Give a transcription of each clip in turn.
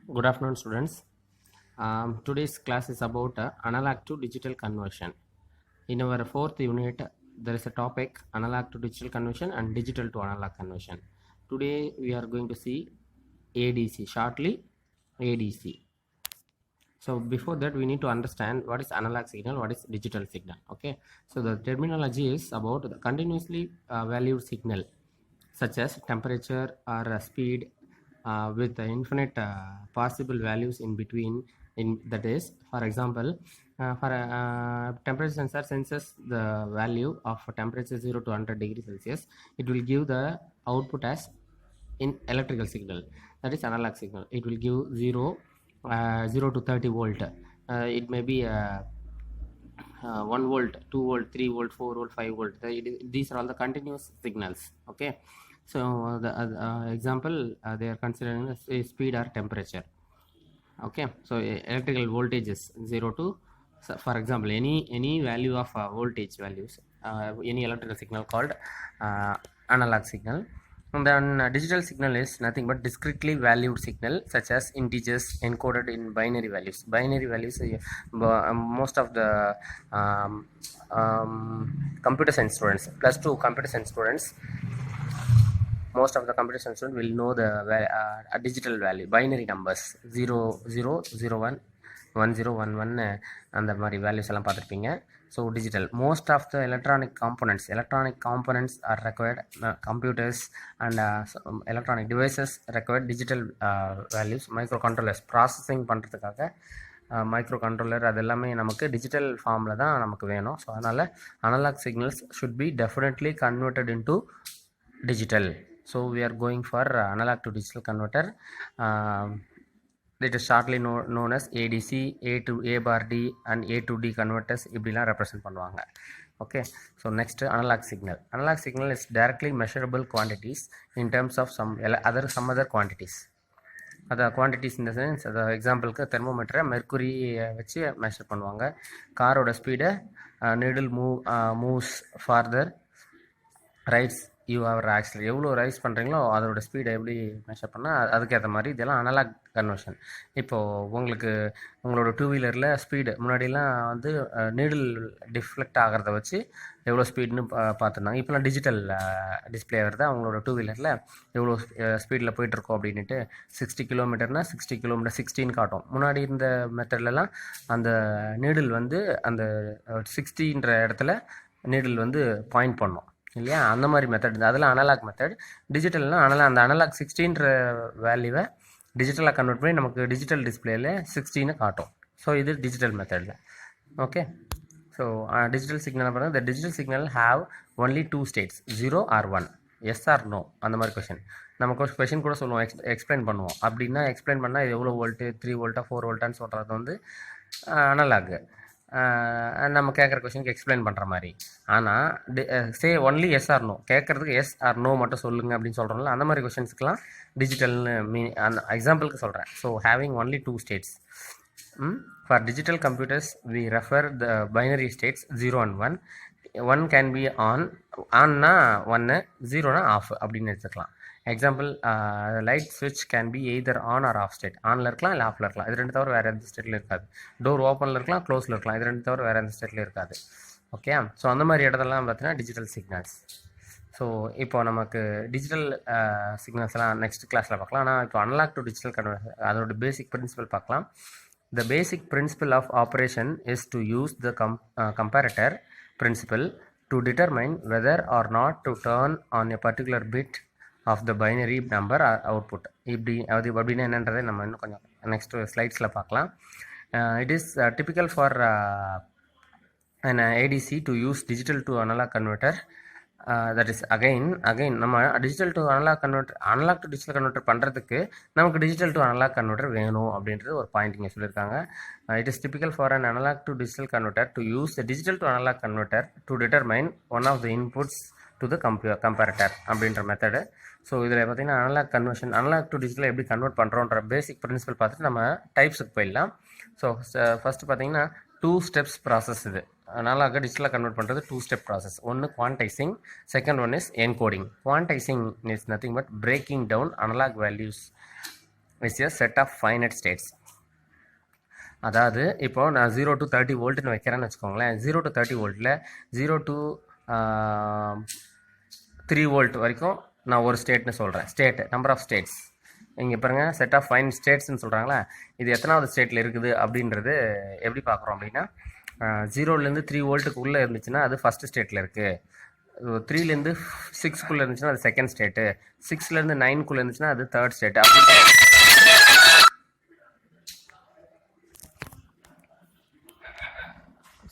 Good afternoon, students. Today's class is about analog to digital conversion. In our fourth unit, there is a topic analog to digital conversion and digital to analog conversion. Today, we are going to see ADC, shortly ADC. So before that, we need to understand what is analog signal, what is digital signal. Okay, so the terminology is about the continuously valued signal such as temperature or speed with infinite possible values in between. In that is, for example, for a temperature sensor senses the value of temperature 0 to 100 degrees Celsius. It will give the output as in electrical signal, that is analog signal. It will give 0 to 30 volt. It may be 1 volt, 2 volt, 3 volt, 4 volt, 5 volt. These are all the continuous signals. Okay, so the example they are considering the speed or temperature. Okay, so electrical voltage is 0 to, so for example, any value of voltage values, any electrical signal called analog signal. And then digital signal is nothing but discretely valued signal such as integers encoded in binary values. Binary values, most of the computer science students, plus 2 computer science students, most of the computer science students will know the digital value, binary numbers 0 0 0 1 1 0 1 1 அந்த மாதிரி values எல்லாம் பார்த்துருப்பீங்க. So digital, most of the electronic components are required, computers and electronic devices required digital values. Micro controllers processing பண்ணுறதுக்காக micro controller அது எல்லாமே நமக்கு digital ஃபார்மில் தான் நமக்கு வேணும். ஸோ அதனால் analog signals should be definitely converted into digital. So we are going for analog to digital converter. It is shortly known as ADC, A to A bar D and A to D converters இப்படிலாம் represent பண்ணுவாங்க. Okay, so next, analog signal is directly measurable quantities in terms of some other quantities. அதை quantities இந்த sense, அதை எக்ஸாம்பிளுக்கு தெர்மோமீட்டரை mercury வச்சு measure பண்ணுவாங்க. காரோட ஸ்பீடை needle moves farther rights you hour actually, எவ்வளோ ரைஸ் பண்ணுறீங்களோ அதோட ஸ்பீடை எப்படி மெஷர் பண்ணால் அதுக்கேற்ற மாதிரி. இதெல்லாம் அனலாக் கன்வர்ஷன். இப்போது உங்களுக்கு உங்களோட டூ வீலரில் ஸ்பீடு முன்னாடிலாம் வந்து நீடில் டிஃப்ளெக்ட் ஆகிறத வச்சு எவ்வளோ ஸ்பீடுன்னு பார்த்துருந்தாங்க. இப்போலாம் டிஜிட்டல் டிஸ்பிளே வருது அவங்களோட டூ வீலரில் எவ்வளோ ஸ்பீடில் போயிட்டுருக்கோம் அப்படின்ட்டு. 60 கிலோமீட்டர்னால் 60 கிலோமீட்டர் 16 காட்டும். முன்னாடி இருந்த மெத்தட்லலாம் அந்த நீடில் வந்து அந்த 60ன்ற இடத்துல நீடில் வந்து பாயிண்ட் பண்ணோம் இல்லையா, அந்த மாதிரி மெத்தட் இருக்குது. அதெல்லாம் அனலாக் மெத்தட். டிஜிட்டல்னால் அந்த அனலாக் 16ன்ற வேல்யூவை டிஜிட்டலாக கன்வெர்ட் பண்ணி நமக்கு டிஜிட்டல் டிஸ்பிளேயில் 16 காட்டும். ஸோ இது டிஜிட்டல் மெத்தடில். ஓகே, ஸோ டிஜிட்டல் சிக்னல் பாருங்கள். இந்த digital signal have only 2 states, 0 or 1, yes R no, அந்த மாதிரி கொஷின். நம்ம கொஷின் கூட சொல்லுவோம், எக்ஸ்பிளைன் பண்ணுவோம். அப்படின்னா எக்ஸ்பிளைன் பண்ணால் இது எவ்வளோ வோல்ட்டு, 3 வோல்ட்டா 4 வோல்ட்டான்னு சொல்கிறது வந்து அனலாகு. நம்ம கேட்குற கொஷனுக்கு எக்ஸ்பிளைன் பண்ணுற மாதிரி. ஆனால் say only S R no, கேட்குறதுக்கு எஸ் ஆர் நோ மட்டும் சொல்லுங்கள் அப்படின்னு சொல்கிறோம்ல, அந்த மாதிரி கொஷின்ஸ்க்கெலாம் டிஜிட்டல்னு அந்த எக்ஸாம்பிளுக்கு சொல்கிறேன். So having only 2 states. For digital computers we refer the binary states 0 and 1. 1 can be ஆன்னா 1, 0னா ஆஃப் அப்படின்னு எடுத்துக்கலாம். எக்ஸாம்பிள், லைட் ஸ்விட்ச் can be either on or off state. ஆனில் இருக்கலாம் இல்லை ஆஃபில் இருக்கலாம். இது ரெண்டு தவிர வேறு எந்த ஸ்டேட்டில் இருக்காது. டோர் ஓப்பனில் இருக்கலாம், க்ளோஸில் இருக்கலாம். இது ரெண்டு தவிர வேறு எந்த ஸ்டேட்டில் இருக்காது. ஓகே, ஸோ அந்த மாதிரி இடத்தெல்லாம் பார்த்தீங்கன்னா டிஜிட்டல் சிக்னல்ஸ். ஸோ இப்போ நமக்கு டிஜிட்டல் சிக்னல்ஸ் எல்லாம் நெக்ஸ்ட் கிளாஸில் பார்க்கலாம். ஆனால் இப்போ அனலாக் டு டிஜிட்டல் கன்வர்ஷன் அதோட பேசிக் பிரின்சிபல் பார்க்கலாம். The basic principle of operation is to use the comparator principle to determine whether or not to turn on a particular bit of the binary number or output. அப்படின்னா என்னன்றதை நம்ம இன்னும் கொஞ்சம் next ஸ்லைட்ஸில் பார்க்கலாம். It is typical for an ADC to use digital to analog converter. That is again நம்ம digital to analogue to digital converter பண்ணுறதுக்கு நமக்கு digital to analog converter வேணும் அப்படின்றது ஒரு பாயிண்ட் இங்கே சொல்லியிருக்காங்க. It is typical for an analog to digital converter to use the digital to analog converter to determine one of the inputs to the comparator அப்படின்ற method. So இதில் பார்த்தீங்கன்னா analog to digital எப்படி convert பண்ணுறோன்ற basic principle பார்த்துட்டு நம்ம டைப்ஸுக்கு போயிடலாம். So first பார்த்தீங்கன்னா 2 steps process. இது அனலாக டிஜிட்டலாக கன்வெர்ட் பண்ணுறது 2 ஸ்டெப் ப்ராசஸ். ஒன்று quantizing, second one is encoding. Quantizing is nothing but breaking down analogue values is a set of finite states. அதாவது இப்போது நான் 0 to 30 வோல்ட்டுன்னு வைக்கிறேன்னு வச்சுக்கோங்களேன். 0 to 30 வோல்ட்டில் 0 to 3 வோல்ட் வரைக்கும் நான் ஒரு ஸ்டேட்னு சொல்கிறேன். ஸ்டேட் நம்பர் ஆஃப் ஸ்டேட்ஸ் இங்கே பாருங்கள், செட் ஆஃப் ஃபைன் ஸ்டேட்ஸ்ன்னு சொல்கிறாங்களா, இது எத்தனாவது ஸ்டேட்டில் இருக்குது அப்படின்றது எப்படி பார்க்குறோம் அப்படின்னா, 0லேருந்து 3 வோல்ட்டுக்குள்ளே இருந்துச்சுன்னா அது ஃபஸ்ட்டு ஸ்டேட்டில் இருக்குது. 3லேருந்து 6க்குள்ளே இருந்துச்சுன்னா அது செகண்ட் ஸ்டேட்டு, 6லேருந்து 9க்குள்ளே இருந்துச்சுன்னா அது தேர்ட் ஸ்டேட்டு. அப்படி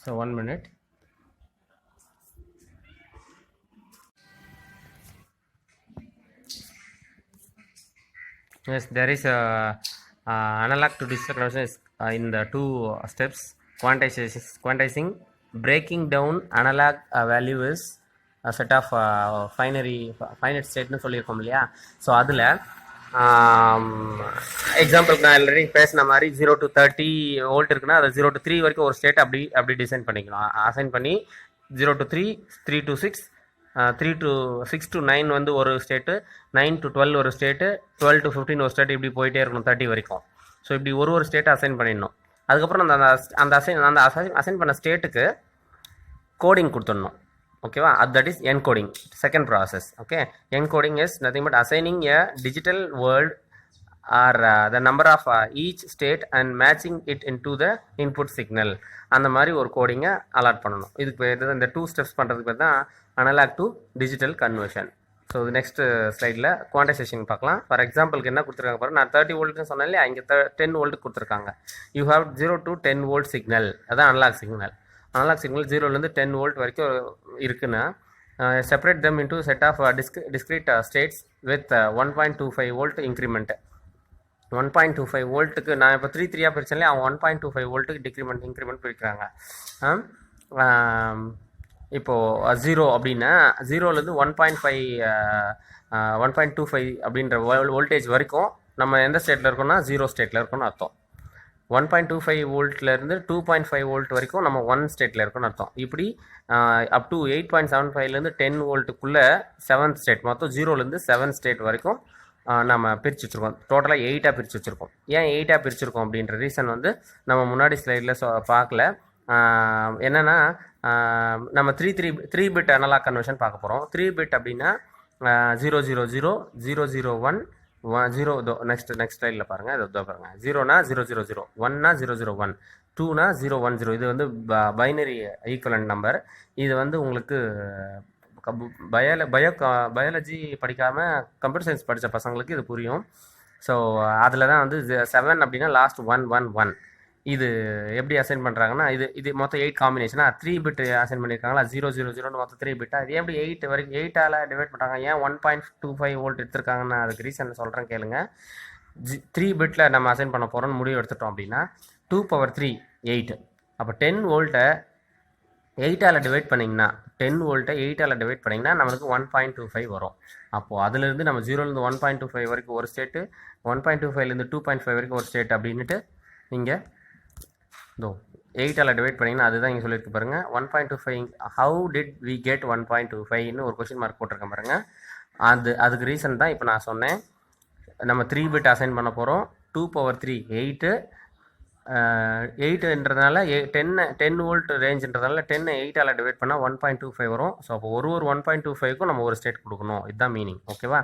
so 1 minute. Yes, there is a analog to digital conversion is in the two steps. Quantizing, breaking down analog value is a set of finite state னு சொல்லியிருக்கோம் இல்லையா. ஸோ அதில் எக்ஸாம்பிளுக்கு நான் already பேசின மாதிரி 0 to 30 வோல்ட் இருக்குன்னா அது 0 to 3 வரைக்கும் ஒரு ஸ்டேட் அப்படி டிசைன் பண்ணிக்கலாம். அசைன் பண்ணி 0 to 3, 3 to 6, 3 to 6 to 9 வந்து ஒரு ஸ்டேட்டு, 9 to 12 ஒரு ஸ்டேட்டு, 12 to 15 ஒரு ஸ்டேட், இப்படி போயிட்டே இருக்கணும் 30 வரைக்கும். ஸோ இப்படி ஒரு ஸ்டேட்டை அசைன் பண்ணிடணும். அதுக்கப்புறம் அந்த அசைன் பண்ண ஸ்டேட்டுக்கு கோடிங் கொடுத்துடணும். ஓகேவா, that is encoding, second process. Okay, encoding is nothing but assigning a digital word or the number of each state and matching it in to the input signal. அந்த மாதிரி ஒரு கோடிங்கை அலாட் பண்ணணும். இதுக்கு பேர் இந்த 2 ஸ்டெப்ஸ் பண்ணுறதுக்கு பேர் தான் analog to digital conversion. So next ஸ்லைடில் குவான்டைசேஷன் பார்க்கலாம். ஃபார் எக்ஸாம்பிளுக்கு என்ன கொடுத்துருக்காங்க பாருங்கள், நான் 30 வோல்ட்னு சொன்னேன் இல்லையா, இங்கே 10 வோல்ட் கொடுத்துருக்காங்க. You have 0 to 10 volt signal, அதான் அனலாக் சிக்னல். அனலாக் சிக்னல் 0லேருந்து 10 வோல்ட் வரைக்கும் இருக்குன்னா separate them into set of discrete states with 1.25 volt increment. 1.25 வோல்ட்டுக்கு நான் இப்போ 3 பிரிச்சேன், அவங்க 1.25 வோல்ட்டுக்கு இன்க்ரிமெண்ட் பிரிக்கிறாங்க. இப்போது 0 அப்படின்னா 0லேருந்து 1.25 அப்படின்ற வோல்டேஜ் வரைக்கும் நம்ம எந்த ஸ்டேட்டில் இருக்கோம்னா 0 ஸ்டேட்டில் இருக்கோம்னு அர்த்தம். 1.25 வோல்ட்லேருந்து 2.5 வோல்ட் வரைக்கும் நம்ம 1 ஸ்டேட்டில் இருக்கோம்னு அர்த்தம். இப்படி அப் டு 8.75லேருந்து 10 வோல்ட்டுக்குள்ளே 7th ஸ்டேட், மொத்தம் 0லேருந்து 7 ஸ்டேட் வரைக்கும் நம்ம பிரித்து வச்சுருக்கோம். டோட்டலாக 8 பிரித்து வச்சுருக்கோம். ஏன் 8 பிரிச்சுருக்கோம் அப்படின்ற ரீசன் வந்து நம்ம முன்னாடி ஸ்லைடில் பார்க்கல. என்னென்னா நம்ம 3 பிட் அனலாக் கன்வர்ஷன் பார்க்க போகிறோம். 3 பிட் அப்படின்னா 000, 001, 0 நெக்ஸ்ட் ஸ்லைடில் பாருங்கள், இதோ பாருங்கள். 0னா 000, 1னா 001, 2னா 010. இது வந்து பைனரி ஈக்குவலன்ட் நம்பர். இது வந்து உங்களுக்கு பயாலஜி படிக்காமல் கம்ப்யூட்டர் சயின்ஸ் படித்த பசங்களுக்கு இது புரியும். ஸோ அதில் தான் வந்து 7 அப்படின்னா லாஸ்ட் 111. இது எப்படி அசைன் பண்ணுறாங்கன்னா, இது மொத்தம் 8 காம்பினேஷனாக 3 பிட் அசைன் பண்ணியிருக்காங்களா, 000 மொத்தம் 3 பிட்டா. இது எப்படி 8 வரைக்கும் 8ஆல் டிவைட் பண்ணுறாங்க? ஏன் 1.25 வோல்ட் எடுத்திருக்காங்கன்னு அதுக்கு ரீசன் சொல்கிறேன் கேளுங்க. 3 பிட்டில் நம்ம அசைன் பண்ண போகிறோம்னு முடிவு எடுத்துட்டோம் அப்படின்னா 2⁻3 8. அப்போ 10 வோல்ட்டை 8ஆல் டிவைட் பண்ணிங்கன்னா 10 வோல்ட்டை 8ஆல் டிவைட் பண்ணிங்கன்னா நம்மளுக்கு 1.25 வரும். அப்போது அதிலிருந்து நம்ம 0லேருந்து 1.25 வரைக்கும் ஒரு ஸ்டேட்டு, 1.25லேருந்து 2.5 வரைக்கும் ஒரு ஸ்டேட் அப்படின்ட்டு இங்கே 8ஆல் டிவைட் பண்ணிங்கன்னா அதுதான் இங்கே சொல்லியிருக்கு பாருங்கள். 1.25 ஹவு டிட் வி கெட் 1.25ன்னு ஒரு கொஸ்டின் மார்க் போட்டிருக்கேன் பாருங்கள். அதுக்கு ரீசன் தான் இப்போ நான் சொன்னேன். நம்ம 3 பிட் அசைன் பண்ண போகிறோம். 2⁻3 8ன்றதுனால 10 வோல்ட் ரேஞ்சுன்றதுனால 10 8ஆல் டிவைட் பண்ணால் 1.25 வரும். ஸோ அப்போ ஒரு 1.25க்கும் நம்ம ஒரு ஸ்டேட் கொடுக்கணும். இதுதான் மீனிங். ஓகேவா?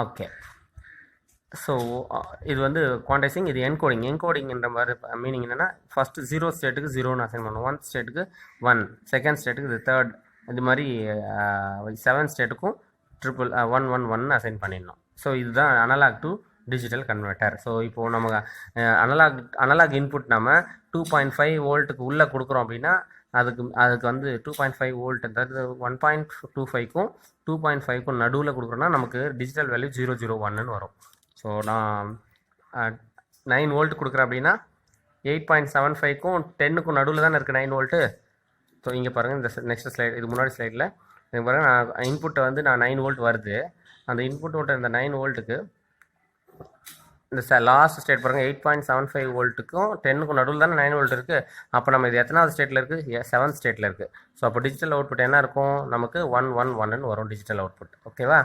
ஓகே. ஸோ இது வந்து குவான்டைசிங், இது என்கோடிங்ன்ற மாதிரி மீனிங் என்னென்னா, ஃபஸ்ட்டு 0 ஸ்டேட்டுக்கு 0ன்னு அசைன் பண்ணணும், 1 ஸ்டேட்டுக்கு 1, செகண்ட் ஸ்டேட்டுக்கு இது 3rd, இது மாதிரி 7 ஸ்டேட்டுக்கும் 111 அசைன் பண்ணிடணும். ஸோ இதுதான் analog to digital converter. So இப்போது நம்ம அனலாக் இன்புட் நம்ம 2.5 வோல்ட்டுக்கு உள்ளே கொடுக்குறோம் அப்படின்னா அதுக்கு வந்து 2.5 வோல்ட்ன்றது 1.25க்கும் 2.5க்கும் நடுவில் கொடுக்குறோன்னா நமக்கு டிஜிட்டல் வேல்யூ 001ன்னு வரும். ஸோ நான் 9 வோல்ட் கொடுக்குறேன் அப்படின்னா 8.75க்கும் 10க்கும் நடுவில் தானே இருக்குது 9 வோல்ட்டு. ஸோ இங்கே பாருங்கள், இந்த நெக்ஸ்ட் ஸ்லைட், இது முன்னாடி ஸ்லைடில் இங்கே பாருங்கள், நான் இன்புட்டை வந்து 9 வோல்ட் வருது. அந்த இன்புட்டோட இந்த 9 வோல்ட்டுக்கு இந்த லாஸ்ட் ஸ்டேட் பாருங்கள், 8.75 வோல்ட்டுக்கும் 10க்கும் நடுவில் தானே 9 வோல்ட் இருக்குது. அப்போ நம்ம இது எத்தனாவது ஸ்டேட்டில் இருக்குது? 7th ஸ்டேட்டில் இருக்குது. ஸோ அப்போ டிஜிட்டல் அவுட்புட் என்ன இருக்கும்? நமக்கு 111ன்னு வரும் டிஜிட்டல் அவுட்புட். ஓகேவா?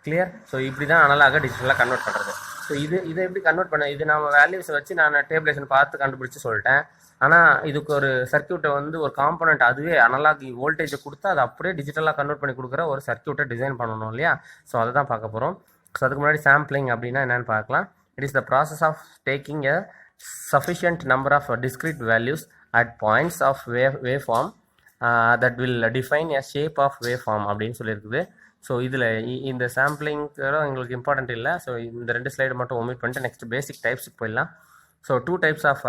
கிளியர். ஸோ இப்படி தான் அனலாக டிஜிட்டலாக கன்வெர்ட் பண்ணுறது. ஸோ இதை எப்படி கன்வெர்ட் பண்ண, இது நம்ம வேல்யூஸை வச்சு நான் டேபிளேஷன் பார்த்து கண்டுபிடிச்சி சொல்லிட்டேன். ஆனால் இதுக்கு ஒரு சர்க்கியூட்டை வந்து ஒரு காம்பனண்ட் அதுவே அனலாக் வோல்டேஜை கொடுத்து அதை அப்படியே டிஜிட்டலாக கன்வெர்ட் பண்ணி கொடுக்குற ஒரு சர்க்கியூட்டை டிசைன் பண்ணணும் இல்லையா. ஸோ அதை தான் பார்க்க போகிறோம். ஸோ அதுக்கு முன்னாடி சாம்பிளிங் அப்படின்னா என்னென்னு பார்க்கலாம். It is the process of taking a sufficient number of discrete values at points of wave form that will define a shape of wave form அப்படின்னு சொல்லியிருக்குது. ஸோ இதில் இந்த சாம்பிளிங்க்கு எங்களுக்கு இம்பார்ட்டன்ட் இல்லை. ஸோ இந்த 2 ஸ்லைடு மட்டும் ஒமிட் பண்ணிட்டு நெக்ஸ்ட் பேசிக் டைப்ஸுக்கு போயிடலாம். So two types of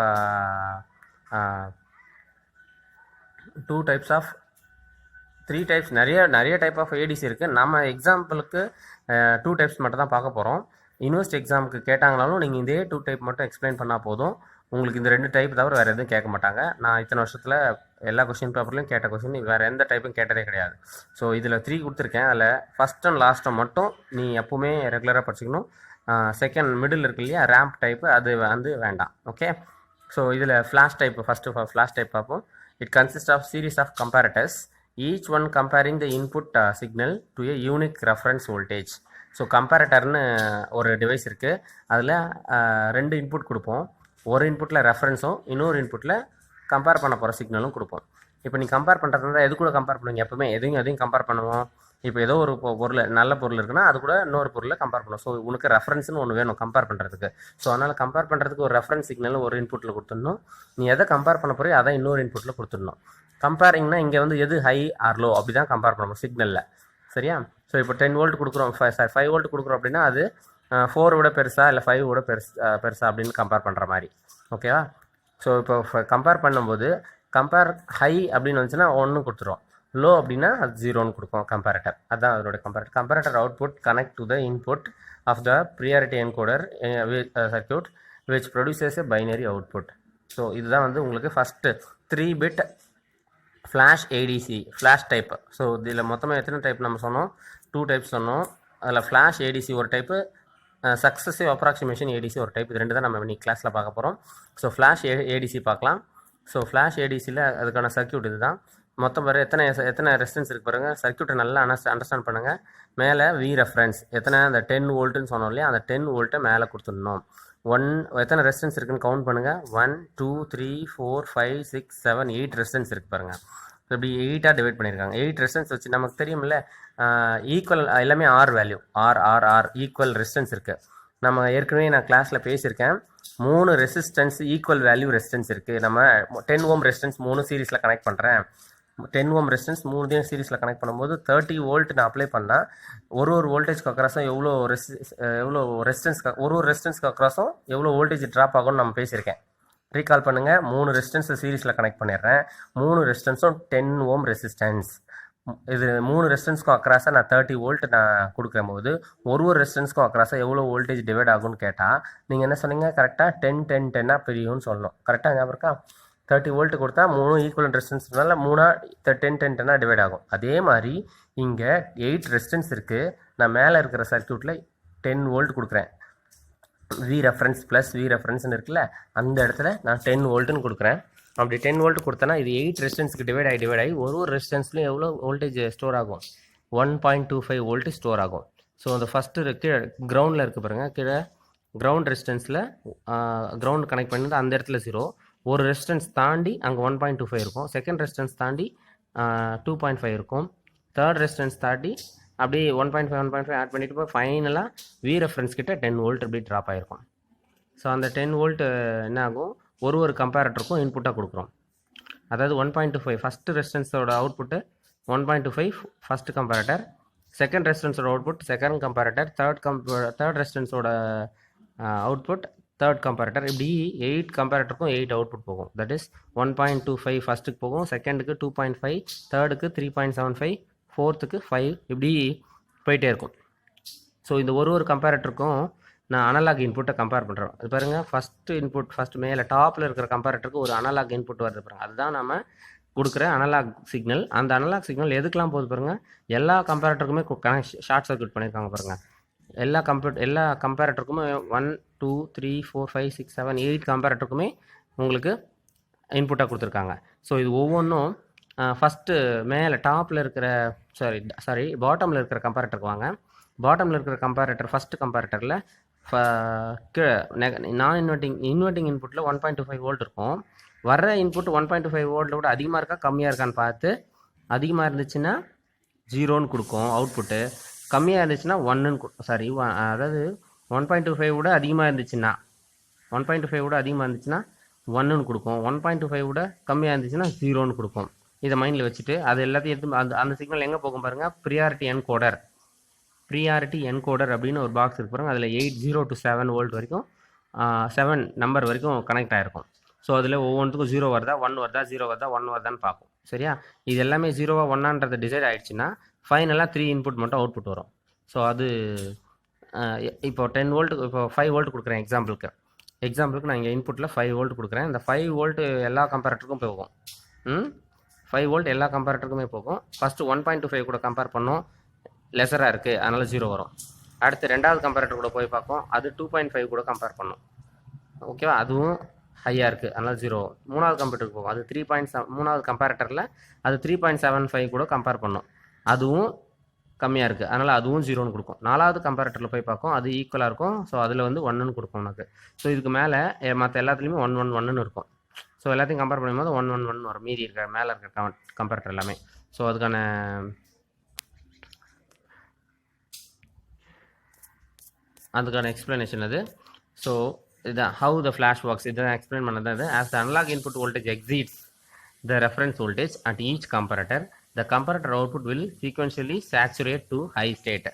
3 types நிறைய டைப் ஆஃப் ஏடிசி இருக்குது. நம்ம எக்ஸாம்பிளுக்கு 2 டைப்ஸ் மட்டும் தான் பார்க்க போகிறோம். யூனிவர்சிட்டி எக்ஸாமுக்கு கேட்டாங்கனாலும் நீங்கள் இதே 2 டைப் மட்டும் எக்ஸ்பிளைன் பண்ணால் போதும். உங்களுக்கு இந்த 2 டைப் தவிர வேறு எதுவும் கேட்க மாட்டாங்க. நான் இத்தனை வருஷத்தில் எல்லா கொஸ்டின் பேப்பர்லையும் கேட்ட கொஸ்டின் வேறு எந்த டைப்பும் கேட்டதே கிடையாது. ஸோ இதில் 3 கொடுத்துருக்கேன். அதில் ஃபஸ்ட் அண்ட் லாஸ்ட்டை மட்டும் நீ எப்போவுமே ரெகுலராக படிச்சுக்கணும். செகண்ட் மிடில் இருக்கு இல்லையா, ரேம்ப் டைப்பு, அது வந்து வேண்டாம். ஓகே. ஸோ இதில் flash type, first flash type பார்ப்போம். It consist of series of comparators, each one comparing the input signal to a unique reference voltage. So கம்பேரட்டர்னு ஒரு டிவைஸ் இருக்குது. அதில் 2 இன்புட் கொடுப்போம். ஒரு இன்புட்டில் ரெஃபரன்ஸும் இன்னொரு இன்புட்டில் கம்பேர் பண்ண போகிற சிக்னலும் கொடுப்போம். இப்போ நீ கம்பேர் பண்ணுறதுனா எது கூட கம்பேர் பண்ணுவீங்க? எப்போவுமே எதையும் கம்பேர் பண்ணுவோம். இப்போ ஏதோ ஒரு பொருள், நல்ல பொருள் இருக்குன்னா அது கூட இன்னொரு பொருளை கம்பேர் பண்ணுவோம். ஸோ உனக்கு ரெஃபரன்ஸ்னு ஒன்று வேணும் கம்பேர் பண்ணுறதுக்கு. ஸோ அதனால் கம்பேர் பண்ணுறதுக்கு ஒரு ரெஃபரன்ஸ் சிக்னல் ஒரு இன்புட்டில் கொடுத்துடணும். நீ எதை கம்பேர் பண்ண போறியோ அதை இன்னொரு இன்புட்டில் கொடுத்துடணும். கம்பேரிங்னா இங்கே வந்து எது ஹை ஆர் லோ அப்படி தான் கம்பேர் பண்ணணும் சிக்னலில். சரியா? ஸோ இப்போ 10 வோல்ட் கொடுக்குறோம், 5 வோல்ட் கொடுக்குறோம் அப்படின்னா அது 4 விட பெருசா இல்லை 5 விட பெருசா அப்படின்னு கம்பேர் பண்ணுற மாதிரி. ஓகேவா? ஸோ இப்போ கம்பேர் பண்ணும்போது கம்பேர் ஹை அப்படின்னு வந்துச்சுன்னா 1 கொடுத்துரும், லோ அப்படின்னா அது 0ன்னு கொடுக்கும் கம்பேரட்டர். அதுதான் அதோட comparator output connect to the input of the priority encoder circuit which produces a binary output. So இதுதான் வந்து உங்களுக்கு first 3 bit flash ADC, flash type. So இதில் மொத்தமாக எத்தனை டைப் நம்ம சொன்னோம்? 2 டைப்ஸ் சொன்னோம். அதில் ஃப்ளாஷ் ஏடிசி ஒரு டைப்பு, சக்ஸஸிவ் அப்ராக்சிமேஷன் ஏடிசி ஒரு டைப். இது 2 தான் நம்ம இன்னைக்கு கிளாஸில் பார்க்க போகிறோம். ஸோ ஃப்ளாஷ் ஏடிசி பார்க்கலாம். ஸோ ஃப்ளாஷ் ஏடிசியில் அதுக்கான சர்க்யூட் இது தான். மொத்தம் பாரு எத்தனை ரெசிஸ்டன்ஸ் இருக்குது பாருங்கள். சர்க்யூட்டை நல்லா அண்டர்ஸ்டாண்ட் பண்ணுங்கள். மேலே வி ரெஃபரன்ஸ் அந்த 10 வோல்ட்டுன்னு சொன்னோம் இல்லையா, அந்த 10 வோல்ட்டை மேலே கொடுத்துடணும். எத்தனை ரெசிஸ்டன்ஸ் இருக்குன்னு கவுண்ட் பண்ணுங்கள். 1 2 3 4 5 6 7 8 ரெசிஸ்டன்ஸ் இருக்குது பாருங்கள். ஸோ இப்படி 8ஆக டிவைட் பண்ணியிருக்காங்க. 8 ரெசிஸ்டன்ஸ் வச்சு நமக்கு தெரியும்ல, ஈக்குவல் எல்லாமே R value, R equal resistance இருக்குது. நம்ம ஏற்கனவே நான் கிளாஸில் பேசியிருக்கேன். 3 ரெசிஸ்டன்ஸ் ஈக்குவல் வேல்யூ ரெசிஸ்டன்ஸ் இருக்குது. நம்ம 10 ஓம் ரெசிஸ்டன்ஸ் 3 சீரீஸில் கனெக்ட் பண்ணுறேன். 10 ஓம் ரெசிஸ்டன்ஸ் 3 சீரீஸில் கனெக்ட் பண்ணும்போது 30 வோல்ட் நான் அப்ளை பண்ணால் ஒரு வோல்டேஜ்க்கு அக்ராஸும் எவ்வளோ ரெசிஸ்டன்ஸ்க்கு ஒரு ரெசிஸ்டன்ஸ்க்கு அக்ராஸும் எவ்வளோ வோல்டேஜ் ட்ராப் ஆகும்னு நம்ம பேசியிருக்கேன். ரீகால் பண்ணுங்கள். 3 ரெசிஸ்டன்ஸை சீரீஸில் கனெக்ட் பண்ணிடுறேன். 3 ரெசிஸ்டன்ஸும் 10 ஓம் ரெசிஸ்டன்ஸ். இது 3 ரெசிஸ்டன்ஸ்க்கும் அக்ராஸாக நான் 30 வோல்ட் நான் கொடுக்கும் போது ஒரு ரெசிஸ்டன்ஸ்க்கும் அக்ராஸாக எவ்வளோ வோல்டேஜ் டிவைட் ஆகும்னு கேட்டால் நீங்கள் என்ன சொன்னீங்க? கரெக்டாக 10 பிரியும்னு சொல்லணும். கரெக்டாக ஞாபகம் இருக்கா? 30 வோல்ட் கொடுத்தா 3 ஈக்குவல் ரெசிஸ்டன்ஸ்னால 10 டிவைட் ஆகும். அதே மாதிரி இங்கே 8 ரெசிஸ்டன்ஸ் இருக்குது. நான் மேலே இருக்கிற சர்க்யூட்டில் 10 வோல்ட் கொடுக்குறேன். வி ரெஃபரன்ஸ் ப்ளஸ் வி ரெஃபரன்ஸ்னு இருக்குல்ல, அந்த இடத்துல நான் 10 வோல்ட்டுன்னு கொடுக்குறேன். அப்படி 10 வோல்ட் கொடுத்தனா இது 8 ரெசிஸ்டன்ஸ்க்கு டிவைட் ஆகி ஒரு ரெசிஸ்டன்ஸ்லையும் எவ்வளோ வோல்டேஜ் ஸ்டோர் ஆகும்? 1.25 வோல்ட் ஸ்டோர் ஆகும். ஸோ அந்த ஃபஸ்ட்டு கீழே கிரவுண்டில் இருக்குது பாருங்கள். கீழே கிரவுண்ட் ரெசிஸ்டன்ஸில் கிரவுண்ட் கனெக்ட் பண்ணிட்டு அந்த இடத்துல 0. ஒரு ரெசிஸ்டன்ஸ் தாண்டி அங்கே 1.25 இருக்கும். செகண்ட் ரெசிஸ்டன்ஸ் தாண்டி 2.5 இருக்கும். தேர்ட் ரெசிஸ்டன்ஸ் தாண்டி அப்படியே 1.5 ஆட் பண்ணிட்டு போய் ஃபைனலாக வி ரெஃபரன்ஸ் கிட்ட 10 வோல்ட் அப்படி ட்ராப் ஆகிருக்கும். ஸோ அந்த 10 வோல்ட் என்ன ஆகும்? ஒரு கம்பேரட்டருக்கும் இன்புட்டாக கொடுக்குறோம். அதாவது 1.25 ஃபஸ்ட்டு ரெசிஸ்டன்ஸோட அவுட்புட்டு 1.25 ஃபஸ்ட்டு கம்பேரட்டர், செகண்ட் ரெசிஸ்டன்ஸோட அவுட்புட் செகண்ட் கம்பேரட்டர், தேர்ட் ரெசிஸ்டன்ஸோட அவுட்புட் தேர்ட் கம்பேரட்டர். இப்படி 8 கம்பேரட்டருக்கும் 8 அவுட்புட் போகும். தட் இஸ் 1.25 ஃபஸ்ட்டுக்கு போகும், செகண்டுக்கு 2.5, தேர்டுக்கு 3.75, ஃபோர்த்துக்கு 5, இப்படி போயிட்டே இருக்கும். ஸோ இந்த ஒரு கம்பேரட்டருக்கும் நான் அனலாக் இன்புட்டை கம்பேர் பண்ணுறோம். அது பாருங்கள், ஃபஸ்ட்டு மேலே டாப்பில் இருக்கிற கம்பேரட்டருக்கு ஒரு அனலாக் இன்புட் வருது பாருங்கள். அதுதான் நம்ம கொடுக்குற அனலாக் சிக்னல். அந்த அனலாக் சிக்னல் எதுக்கெலாம் போகுது பாருங்கள். எல்லா கம்பேரட்டருக்குமே ஷார்ட் சர்க்யூட் பண்ணியிருக்காங்க பாருங்கள். எல்லா கம்பேரட்டருக்குமே 1 2 3 4 5 6 7 8 கம்பேரட்டருக்குமே உங்களுக்கு இன்புட்டாக கொடுத்துருக்காங்க. ஸோ இது ஒவ்வொன்றும் ஃபஸ்ட்டு மேலே டாப்பில் இருக்கிற பாட்டமில் இருக்கிற கம்பேரட்டருக்கு வாங்க. பாட்டமில் இருக்கிற கம்பேரேட்டர் ஃபஸ்ட்டு கம்பேரேட்டரில் நான் இன்வெர்ட்டிங் இன்புட்டில் 1.25 வோல்ட் இருக்கும். வர்ற இன்புட் 1.25 வோல்ட்டை விட அதிகமாக இருக்கா கம்மியாக இருக்கான்னு பார்த்து அதிகமாக இருந்துச்சுன்னா 0ன்னு கொடுக்கும் அவுட்புட்டு, கம்மியாக இருந்துச்சுன்னா 1ன்னு சாரி அதாவது 1.25 விட அதிகமாக இருந்துச்சுன்னா 1.25 விட அதிகமாக இருந்துச்சுன்னா 1ன்னு கொடுக்கும், 1.25 விட கம்மியாக இருந்துச்சுன்னா 0ன்னு கொடுக்கும். இதை மைண்டில் வச்சுட்டு அது எல்லாத்தையும் எடுத்து அந்த சிக்னல் எங்கே போகும் பாருங்கள், ப்ரியாரிட்டி என்கோடர் அப்படின்னு ஒரு பாக்ஸ் இருக்கு பாருங்க. அதில் 0 to 7 வோல்ட் வரைக்கும் 7 நம்பர் வரைக்கும் கனெக்ட் ஆகிருக்கும். ஸோ அதில் ஒவ்வொன்றுக்கும் 0 வருதா 1 வருதா 0 வருதா 1 வருதான்னு பார்க்கும். சரியா? இது எல்லாமே 0வா 1ன்றது டிசைட் ஆகிடுச்சுன்னா ஃபைனலாக 3 இன்புட் மட்டும் அவுட்புட் வரும். ஸோ அது இப்போ 10 வோல்ட் இப்போ 5 வோல்ட் கொடுக்குறேன் எக்ஸாம்பிளுக்கு நான் இங்கே இன்புட்டில் 5 வோல்ட் கொடுக்குறேன். இந்த 5 வோல்ட் எல்லா கம்பேரேட்டருக்கும் போகும். 5 வோல்ட் எல்லா கம்பேரேட்டருக்குமே போகும். ஃபஸ்ட்டு 1.25 கூட கம்பேர் பண்ணோம், லெஸராக இருக்குது அதனால் 0 வரும். அடுத்து ரெண்டாவது கம்பேரேட்டர் கூட போய் பார்ப்போம், அது 2.5 கூட கம்பேர் பண்ணோம். ஓகேவா? அதுவும் ஹையாக இருக்குது அதனால் 0 வரும். மூணாவது கம்பேரேட்டருக்கு போகும், அது 3.7 மூணாவது கம்பேரேட்டரில் அது 3.75 கூட கம்பேர் பண்ணோம், அதுவும் கம்மியாக இருக்குது அதனால் அதுவும் 0ன்னு கொடுக்கும். நாலாவது கம்பேரேட்டரில் போய் பார்க்கும், அது ஈக்குவலாக இருக்கும். ஸோ அதில் வந்து 1ன்னு கொடுக்கும் உனக்கு. ஸோ இதுக்கு மேலே மற்ற எல்லாத்துலேயுமே 1 இருக்கும். ஸோ எல்லாத்தையும் கம்பேர் பண்ணும்போது 1 வரும், மீதி இருக்கிற மேலே இருக்கிற கம்பேரேட்டர் எல்லாமே. ஸோ அதுக்கான எக்ஸ்ப்ளனேஷன் அது. ஸோ இதுதான் ஹவு த ஃப்ளாஷ் ஒர்க்ஸ், இதுதான் எக்ஸ்பிளைன் பண்ணது. அது as the analog input voltage exceeds the reference voltage at each comparator, the comparator output will sequentially saturate to high state.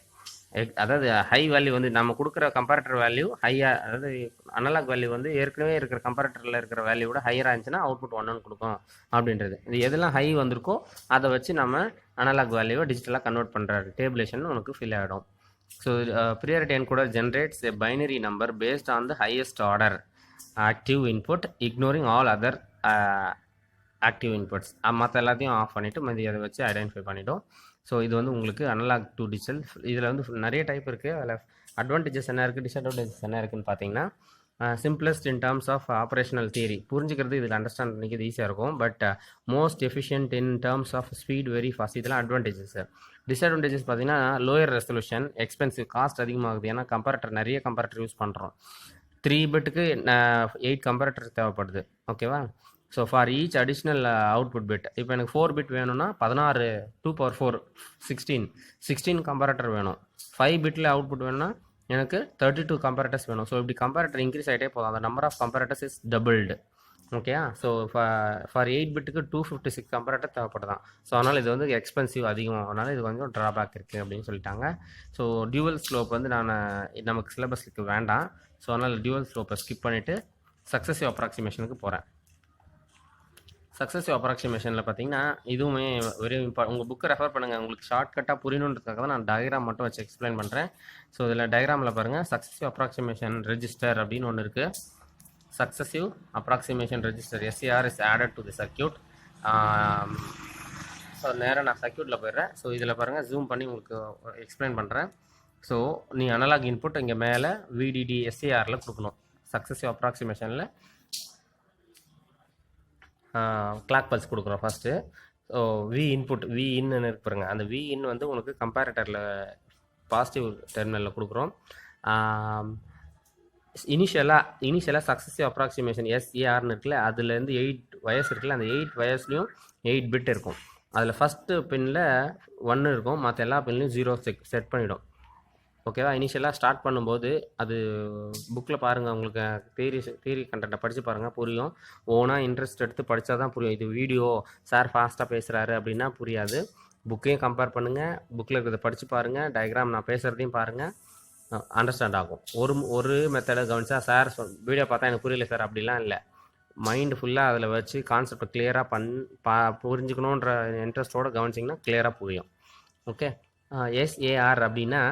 அதாவது ஹை வேல்யூ வந்து நம்ம கொடுக்குற கம்பேரேட்டர் வேல்யூ ஹையாக, அதாவது அனலாக் வேல்யூ வந்து ஏற்கனவே இருக்கிற கம்பேரேட்டரில் இருக்கிற வேல்யூவோட ஹையராக இருந்துச்சுன்னா அவுட்புட் 1ன்னு கொடுக்கும் அப்படின்றது. இது எதெல்லாம் ஹை வந்திருக்கோ அதை வச்சு நம்ம அனலாக் வேல்யூவை டிஜிட்டலாக கன்வெர்ட் பண்ணுற டேபிளேஷன் உனக்கு ஃபில் ஆகிடும். So priority encoder generates a binary number based on the highest order active input, ignoring all other active inputs. மற்ற எல்லாத்தையும் ஆஃப் பண்ணிவிட்டு மதி அதை வச்சு ஐடென்டிஃபை பண்ணிவிட்டோம். ஸோ இது வந்து உங்களுக்கு அனலாக் டு டிஜிட்டல். இதில் வந்து நிறைய டைப் இருக்குது. அதில் அட்வான்டேஜஸ் என்ன இருக்குது, டிஸ்அட்வான்டேஜஸ் என்ன இருக்குதுன்னு பார்த்தீங்கன்னா, simplest in terms of operational theory, புரிஞ்சுக்கிறது இதில் அண்டர்ஸ்டாண்ட் பண்ணிக்கிறது ஈஸியாக இருக்கும். But most efficient in terms of speed, very fast. இதெல்லாம் அட்வான்டேஜஸ். டிஸ்அட்வான்டேஜஸ் பார்த்தீங்கன்னா லோயர் ரெசல்யூஷன், எக்ஸ்பென்சிவ், காஸ்ட் அதிகமாகுது. ஏன்னா கம்பேரேட்டர் நிறைய கம்பேரேட்டர் யூஸ் பண்ணுறோம். 3 பிட்டுக்கு 8 கம்பேரேட்டர் தேவைப்படுது. ஓகேவா? So for each additional output bit, இப்போ எனக்கு 4 பிட் வேணும்னா 16 2 16 16 கம்பேரேட்டர் வேணும். 5 பிட்டில் அவுட்புட் வேணும்னா எனக்கு 32 கம்பேரேட்டர்ஸ் வேணும். ஸோ இப்படி கம்பேரேட்டர் இன்க்ரீஸ் ஆகிட்டே போதும். அந்த நம்பர் ஆஃப் கம்பேரேட்டர்ஸ் இஸ் டபுள்டு. ஓகேயா? ஸோ ஃபார் 8 பிட்டுக்கு 256 கம்பேரேட்டர் தேவைப்படுதான். ஸோ அதனால் இது வந்து எக்ஸ்பென்சிவ் அதிகம், அதனால் இது கொஞ்சம் ட்ராபேக் இருக்குது அப்படின்னு சொல்லிட்டாங்க. ஸோ டியூவல் ஸ்லோப் வந்து நமக்கு சிலபஸ்க்கு வேண்டாம். ஸோ அதனால் டியூவல் ஸ்லோப்பை ஸ்கிப் பண்ணிவிட்டு சக்ஸஸிவ் அப்ராக்சிமேஷனுக்கு போகிறேன். சக்ஸஸிவ் அப்ராக்சிமேஷனில் பார்த்தீங்கன்னா இதுவுமே வெரி இம்பார்ட்டன்ட். உங்கள் புக்கை ரெஃபர் பண்ணுங்கள், உங்களுக்கு ஷார்ட்கட்டாக புரியணுன்றதுக்காக தான் நான் டயக்ராம் மட்டும் வச்சு எக்ஸ்பிளைன் பண்ணுறேன். ஸோ இதில் டயக்ராமில் பாருங்கள், சக்ஸஸிவ் அப்ராக்சிமேஷன் ரெஜிஸ்டர் அப்படின்னு ஒன்று இருக்குது. Successive approximation register SAR is added to the circuit. So நேராக நான் சர்க்யூட்டில் போயிடுறேன். ஸோ இதில் பாருங்கள், ஜூம் பண்ணி உங்களுக்கு எக்ஸ்பிளைன் பண்ணுறேன். ஸோ நீ அனலாக் இன்புட் இங்கே மேலே VDD SARல கொடுக்கணும். சக்ஸஸிவ் அப்ராக்சிமேஷனில் கிளாக் பல்ஸ் கொடுக்குறோம் ஃபஸ்ட்டு. ஸோ V இன்னு இருக்கு பாருங்க, அந்த V இன் வந்து உங்களுக்கு கம்பேரேட்டரில் பாசிட்டிவ் டெர்மினலில் கொடுக்குறோம். இனிஷியலாக சக்ஸஸிவ் அப்ராக்சிமேஷன் SARன்னு இருக்குல்ல, அதுலேருந்து 8 வயர்ஸ் இருக்குல்ல, அந்த 8 வயர்ஸ்லையும் 8 பிட் இருக்கும். அதில் ஃபஸ்ட்டு பின்னில் 1 இருக்கும், மற்ற எல்லா பின்லையும் 0 செட் பண்ணிவிடும். ஓகேவா? இனிஷியலாக ஸ்டார்ட் பண்ணும்போது அது புக்கில் பாருங்கள், உங்களுக்கு தியரி கண்டென்ட்டை படித்து பாருங்கள், புரியும். ஓனாக இன்ட்ரெஸ்ட் எடுத்து படித்தா தான் புரியும். இது வீடியோ சார் ஃபாஸ்ட்டாக பேசுகிறாரு அப்படின்னா புரியாது. புக்கையும் கம்பேர் பண்ணுங்கள், புக்கில் இருக்கிறத படித்து பாருங்கள், டயக்ராம் நான் பேசுகிறதையும் பாருங்கள், அண்டர்ஸ்டாண்ட் ஆகும். ஒரு மெத்தடை கவனிச்சா சார் வீடியோ பார்த்தா எனக்கு புரியல சார் அப்படிலாம் இல்லை. மைண்டு ஃபுல்லாக அதில் வச்சு கான்செப்டை கிளியராக புரிஞ்சுக்கணுன்ற இன்ட்ரெஸ்ட்டோடு கவனிச்சிங்கன்னா கிளியராக புரியும். ஓகே? SAR அப்படின்னா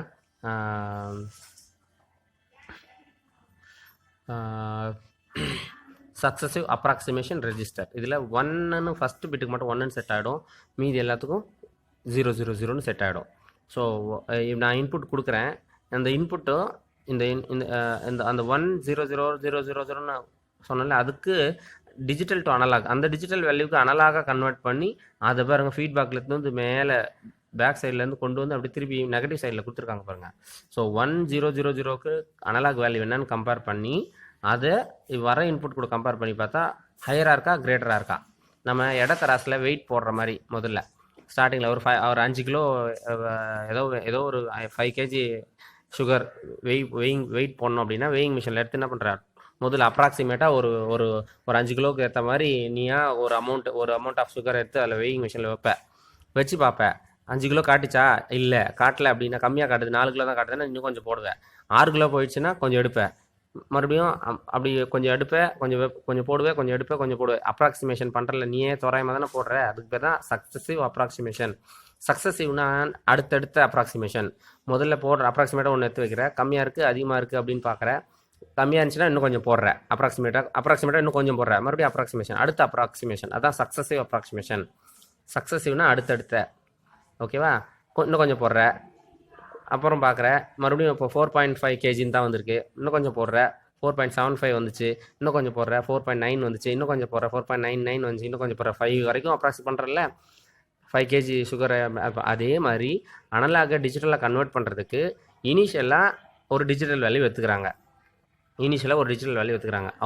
சக்ஸஸிவ் அப்ராக்சிமேஷன் ரெஜிஸ்டர். இதில் 1ன்னு ஃபஸ்ட்டு பிட்டுக்கு மட்டும் 1ன்னு செட் ஆகிடும், மீதி எல்லாத்துக்கும் 000ன்னு செட் ஆகிடும். ஸோ நான் இன்புட் கொடுக்குறேன், அந்த இன்புட்டும் அந்த 1000000ன்னு சொன்னால அதுக்கு டிஜிட்டல் டு அனலாக், அந்த டிஜிட்டல் வேல்யூக்கு அனலாக கன்வெர்ட் பண்ணி அதை பாருங்கள் ஃபீட்பேக்கில் இருந்து மேலே பேக் சைட்லேருந்து கொண்டு வந்து அப்படி திருப்பி நெகட்டிவ் சைடில் கொடுத்துருக்காங்க பாருங்கள். ஸோ 1000க்கு அனலாக் வேல்யூ என்னன்னு கம்பேர் பண்ணி அதை வர இன்புட் கூட கம்பேர் பண்ணி பார்த்தா ஹையராக இருக்கா கிரேட்டராக இருக்கா. நம்ம இடத்தராசில் வெயிட் போடுற மாதிரி முதல்ல ஸ்டார்டிங்கில் ஒரு 5 கிலோ ஏதோ ஒரு 5 கேஜி சுகர் வெயிட் போடணும் அப்படின்னா வெயிங் மிஷினில் எடுத்து என்ன பண்ணுறாரு, முதல்ல அப்ராக்சிமேட்டாக ஒரு ஒரு ஒரு 5 கிலோவுக்கு ஏற்ற மாதிரி நீயா ஒரு அமௌண்ட் ஆஃப் சுகர் எடுத்து அதில் வெயிங் மிஷினில் வச்சு பார்ப்பேன். 5 கிலோ காட்டுச்சா, இல்லை காட்டலை அப்படின்னா கம்மியாக காட்டுது, 4 கிலோ தான் காட்டுதுன்னா இன்னும் கொஞ்சம் போடுவேன். 6 கிலோ போயிடுச்சுன்னா கொஞ்சம் எடுப்பேன், மறுபடியும் அப்படி கொஞ்சம் எடுப்பேன், கொஞ்சம் போடுவேன், கொஞ்சம் எடுப்பேன், கொஞ்சம் போடுவேன். அப்ராக்சிமேஷன் பண்ணுறல நீயே தோராயமாக தானே போடுற, அதுக்கு பேர் தான் சக்ஸஸிவ் அப்ராக்சிமேஷன். சக்ஸஸிவ்னா அடுத்தடுத்த அப்ராக்சிமேஷன். முதல்ல போடுற அப்ராக்சிமேட்டாக ஒன்று எடுத்து வைக்கிறேன், கம்மியாக இருக்குது அதிகமாக இருக்குது அப்படின்னு பார்க்குறேன், கம்மியாக இருந்துச்சுன்னா இன்னும் கொஞ்சம் போடுறேன், அப்ராக்சிமேட்டாக இன்னும் கொஞ்சம் போடுறேன், மறுபடியும் அப்ராக்சிமேஷன், அடுத்த அப்ராக்சிமேஷன், அதான் சக்ஸஸிவ் அப்ராக்சிமேஷன். சக்ஸஸிவ்னா அடுத்தடுத்த, ஓகேவா, இன்னும் கொஞ்சம் போடுறேன், அப்புறம் பார்க்குறேன் மறுபடியும் இப்போ 4.5 கேஜின்னு தான் வந்திருக்கு, இன்னும் கொஞ்சம் போடுறேன், 4.75 வந்துச்சு, இன்னும் கொஞ்சம் போடுறேன், 4.9 வந்துச்சு, இன்னும் கொஞ்சம் போடுறேன், 4.99 வந்துச்சு, இன்னும் கொஞ்சம் போடுறேன், 5 வரைக்கும் அப்ராக்சி பண்ணுறல 5 கேஜி சுகரை. அதே மாதிரி அனலாக டிஜிட்டலாக கன்வெர்ட் பண்ணுறதுக்கு இனிஷியலாக ஒரு டிஜிட்டல் வேல்யூ எடுத்துக்கிறாங்க.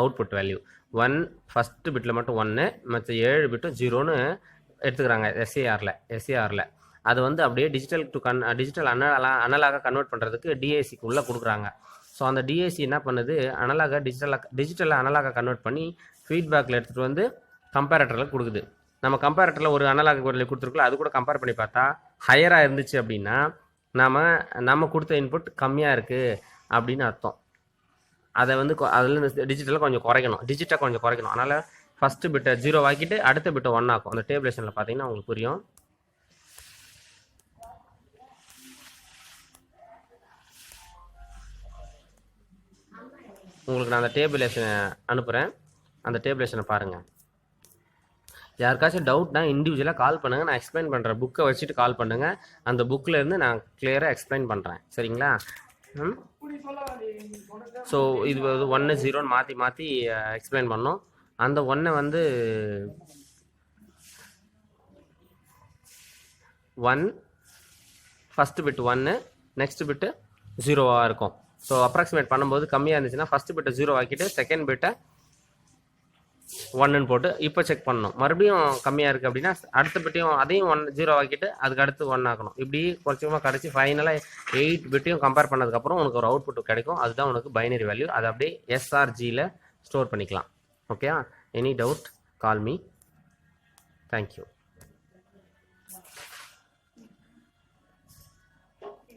அவுட்புட் வேல்யூ 1 ஃபஸ்ட்டு பிட்டில் மட்டும் 1, மற்ற 7 பிட்டும் 0ன்னு எடுத்துக்கிறாங்க எஸ்ஏஆரில். அது வந்து அப்படியே டிஜிட்டல் அனலாக கன்வெர்ட் பண்ணுறதுக்கு டிஏசிக்கு உள்ளே கொடுக்குறாங்க. ஸோ அந்த டிஏசி என்ன பண்ணுது, டிஜிட்டலாக அனலாக கன்வெர்ட் பண்ணி ஃபீட்பேக்கில் எடுத்துகிட்டு வந்து கம்பேரட்டரில் கொடுக்குது. நம்ம கம்பேரட்டரில் ஒரு அனலாக வேல்யூ கொடுத்துருக்கோம், அது கூட கம்பேர் பண்ணி பார்த்தா ஹையராக இருந்துச்சு அப்படின்னா நம்ம கொடுத்த இன்புட் கம்மியாக இருக்குது அப்படின்னு அர்த்தம். அதை வந்து அதில் டிஜிட்டலாக கொஞ்சம் குறைக்கணும். அதனால் ஃபஸ்ட்டு பிட்டை 0 ஆக்கிட்டு அடுத்த பிட்டை 1 ஆக்கும். அந்த டேபிளேஷனில் பார்த்தீங்கன்னா உங்களுக்கு புரியும். உங்களுக்கு நான் அந்த டேபிளேஷனை அனுப்புகிறேன், அந்த டேபிளேஷனை பாருங்கள். யாருக்காச்சும் டவுட்னா இண்டிவிஜுவலாக கால் பண்ணுங்கள், நான் எக்ஸ்பிளைன் பண்ணுறேன். புக்கை வச்சுட்டு கால் பண்ணுங்கள், அந்த புக்கில் இருந்து நான் கிளியராக எக்ஸ்பிளைன் பண்ணுறேன், சரிங்களா? ஸோ இது 1 0ன்னு மாற்றி எக்ஸ்பிளைன் பண்ணோம். அந்த 1 வந்து 1 ஃபஸ்ட்டு பிட் 1, நெக்ஸ்ட் பிட்டு 0வாக இருக்கும். ஸோ அப்ராக்சிமேட் பண்ணும்போது கம்மியாக இருந்துச்சுன்னா ஃபஸ்ட்டு பிட்டை 0 ஆக்கிட்டு செகண்ட் பிட்டை 1ன்னு போட்டு இப்போ செக் பண்ணணும். மறுபடியும் கம்மியாக இருக்குது அப்படின்னா அடுத்த பிட்டையும் அதையும் 0 ஆக்கிட்டு அதுக்கு அடுத்து 1 ஆக்கணும். இப்படி கொஞ்சமாக கடைசி ஃபைனலாக 8 பிட்டையும் கம்பேர் பண்ணதுக்கப்புறம் உனக்கு ஒரு அவுட்புட் கிடைக்கும். அதுதான் உனக்கு பைனரி வேல்யூ. அதை அப்படியே எஸ்ஆர்ஜியில் ஸ்டோர் பண்ணிக்கலாம். Okay, any doubt call me. Thank you.